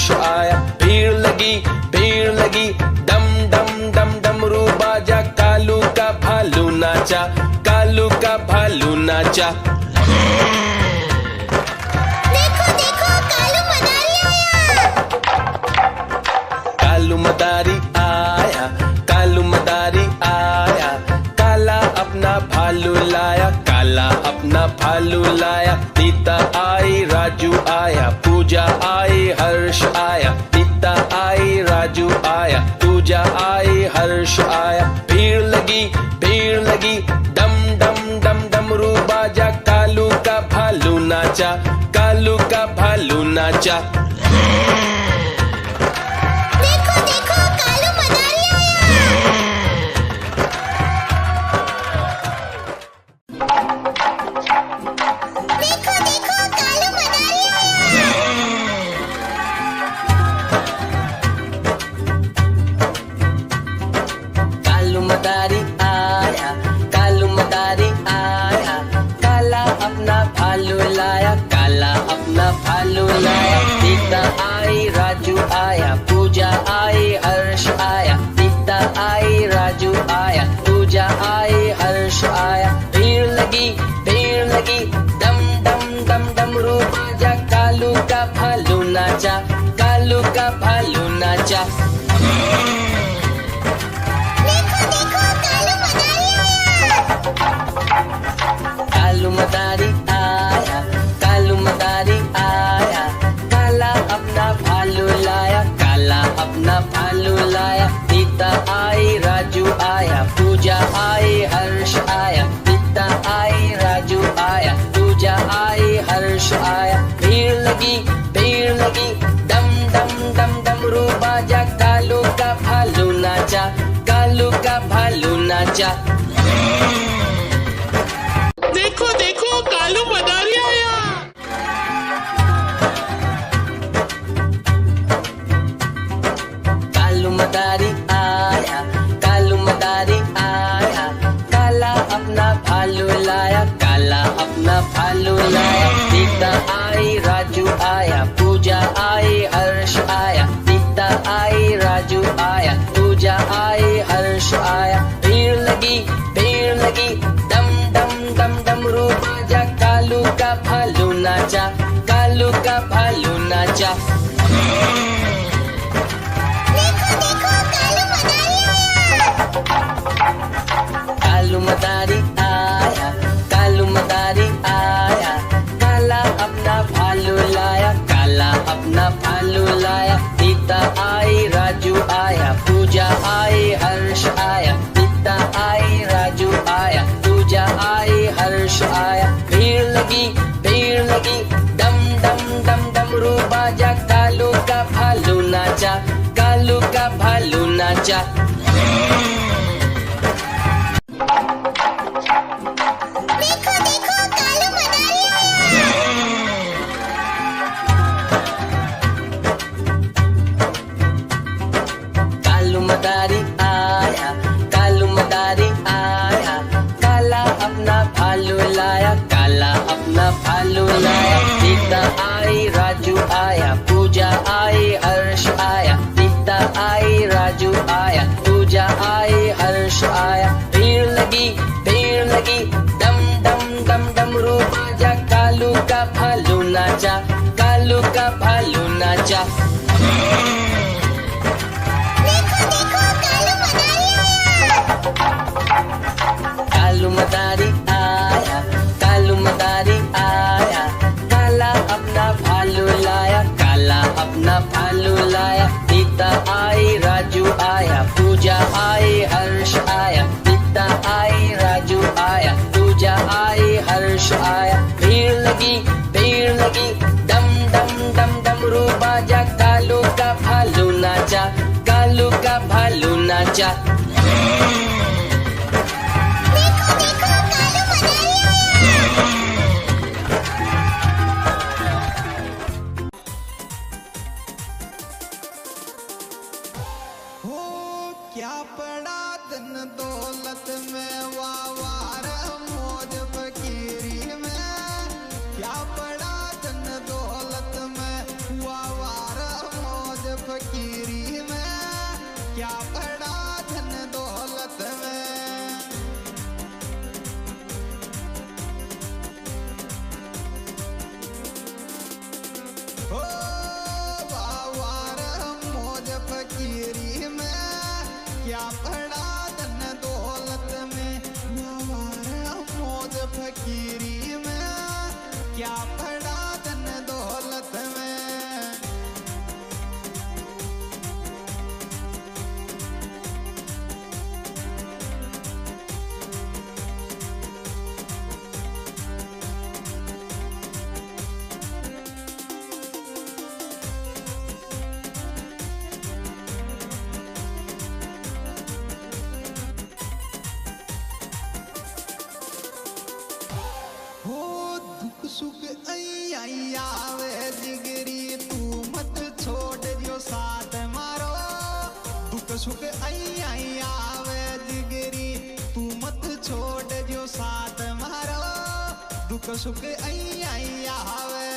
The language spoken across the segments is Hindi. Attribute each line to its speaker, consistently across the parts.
Speaker 1: हर्ष आया। भीड़ लगी डम डम डम डमरू बाजा, कालू का भालू नाचा, कालू का भालू नाचा।
Speaker 2: देखो देखो कालू मदारी आया।
Speaker 1: कालू मदारी आया, कालू मदारी आया, काला अपना भालू लाया, काला अपना भालू लाया। सीता आई राजू आया, पूजा आई हर्ष आया, सीता आई राजू आया, पूजा आई हर्ष आया। भीड़ लगी डम डम डम डमरू बाजा, कालू का भालू नाचा, कालू का भालू नाचा।
Speaker 2: देखो देखो कालू मदारी आया। देखो देखो कालू मदारी आया।
Speaker 1: कालू मदारी आया, कालू मदारी आया, काला अपना भालू लाया, काला अपना भालू लाया। सीता आई राजू आया, पूजा आई हर्ष आया, सीता आई राजू आया, पूजा आई हर्ष आया। भीड़ लगी डम डम डम डमरू बाजा, कालू का भालू नाचा, कालू का भालू नाचा।
Speaker 2: देखो देखो कालू मदारी आया।
Speaker 1: कालू मदारी आया, कालू मदारी आया, काला अपना भालू लाया, काला अपना भालू लाया। सीता आई राजू आया, पूजा आई हर्ष आया, सीता आई राजू आया, पूजा आई हर्ष आया। भीड़ लगी डम डम डम डमरू बाजा, कालू का भालू नाचा, कालू का भालू नाचा।
Speaker 3: देखो देखो कालू मदारी आया।
Speaker 1: कालू मदारी आया, कालू मदारी आया, काला अपना भालू लाया, काला अपना भालू लाया। सीता आई राजू आया, पूजा आई हर्ष आया, सीता आई राजू आया, पूजा आई हर्ष आया। भीड़ लगी डम डम डम डमरू बाजा, कालू का भालू नाचा, कालू का भालू नाचा।
Speaker 2: देखो देखो कालू मदारी आया।
Speaker 1: कालू मदारी आया, कालू मदारी आया, काला अपना भालू लाया, काला अपना भालू लाया। सीता आई राजू आया, पूजा आई हर्ष आया, सीता आई राजू आया, पूजा आई हर्ष आया। भीड़ लगी डम डम डम डमरू बाजा, कालू का भालू नाचा, कालू का भालू नाचा।
Speaker 2: देखो देखो कालू मदारी आया।
Speaker 1: कालू मदारी आया, कालू मदारी आया, काला अपना भालू लाया, काला अपना भालू लाया। सीता आई राजू आया, पूजा आई हर्ष आया, सीता आई राजू आया, पूजा आई हर्ष आया। भीड़ लगी डम डम डम डमरू बाजा, कालू का भालू नाचा, कालू का भालू नाचा।
Speaker 2: देखो देखो कालू मदारी आया।
Speaker 1: कालू मदारी आया, कालू मदारी आया, काला अपना भालू लाया, काला अपना भालू लाया। सीता आई राजू आया, पूजा आई हर्ष आया, सीता आई राजू आया, पूजा आई हर्ष आया। भीड़ लगी डम डम डम डमरू बाजा, कालू का भालू नाचा, कालू का भालू नाचा।
Speaker 2: देखो देखो कालू मदारी आया।
Speaker 4: हो क्या पड़ा धन दौलत में, वावार मौज फकीरी में। क्या पड़ा धन दौलत में, वावार मौज फकीरी में, क्या पड़ा धन दौलत में। ओ बावार मौज फकीरी में, क्या पड़ा धन दौलत में। बावार मौज फकीरी में, क्या पड़ा धन दौलत में। सुख आई आवे जिगरी, तू मत छोड़ दियो साथ मारो। दुख सुख आई आवे जिगरी, तू मत छोड़ दियो साथ मारो। दुख सुख आई आवे।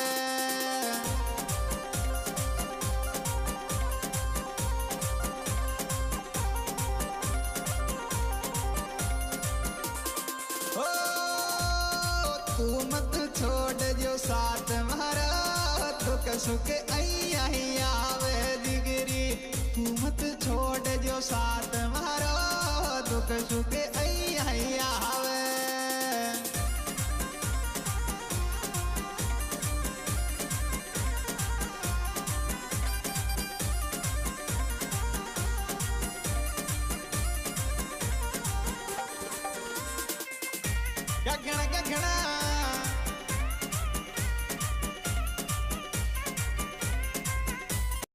Speaker 4: तू मत छोड़ जो साथ मारा, दुख सुख आई आवे जिगरी। तू मत छोड़ जो साथ मारा, दुख सुख आई आवे। क्या कहना